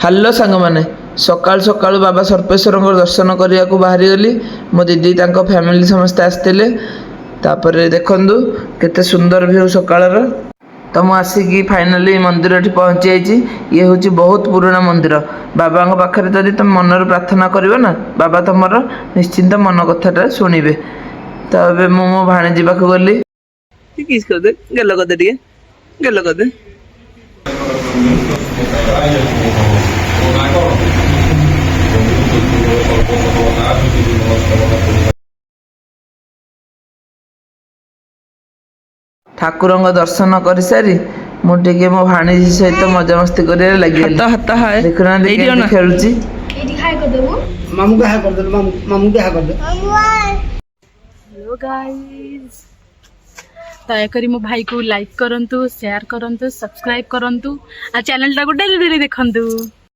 Hello ସାଙ୍ଗମାନେ, ସକାଳୁ ସକାଳୁ ବାବା ସର୍ପେଶ୍ୱରଙ୍କ ଦର୍ଶନ କରିବାକୁ ବାହାରିଗଲି। ମୋ ଦିଦି ତାଙ୍କ ଫ୍ୟାମିଲି ସମସ୍ତେ ଆସିଥିଲେ। ତାପରେ ଦେଖନ୍ତୁ କେତେ ସୁନ୍ଦର ଭିଉ ସକାଳର। ତ ମୁଁ ଆସିକି ଫାଇନାଲି ମନ୍ଦିରଠି ପହଞ୍ଚି ଯାଇଛି। ଇଏ ହେଉଛି ବହୁତ ପୁରୁଣା ମନ୍ଦିର। ବାବାଙ୍କ ପାଖରେ ଯଦି ତୁମେ ମନରୁ ପ୍ରାର୍ଥନା କରିବ ନା, ବାବା ତୁମର ନିଶ୍ଚିନ୍ତ ମନ କଥାଟା ଶୁଣିବେ। ତ ଏବେ ମୁଁ ମୋ ଭାଣିଜୀ ପାଖକୁ ଗଲି। କିସ୍ କରିଦେ, ଗେଲ କରିଦେ, ଟିକେ ଗେଲ କରିଦେ। ଠାକୁରଙ୍କ ଦର୍ଶନ କରିସାରି ମୁଁ ଟିକେ ମୋ ଭାଣିଜୀ ସହିତ ମଜାମସ୍ତି କରିବାରେ ଲାଗିଗଲି। ଦେଖୁନାହାନ୍ତି କେମିତି ଖେଳୁଛି। हेलो गाइस, दयाकरी मो भाई को लाइक करंतु, शेयर करंतु, सब्सक्राइब करंतु आ चैनल टा को डेली डेली देखंतु।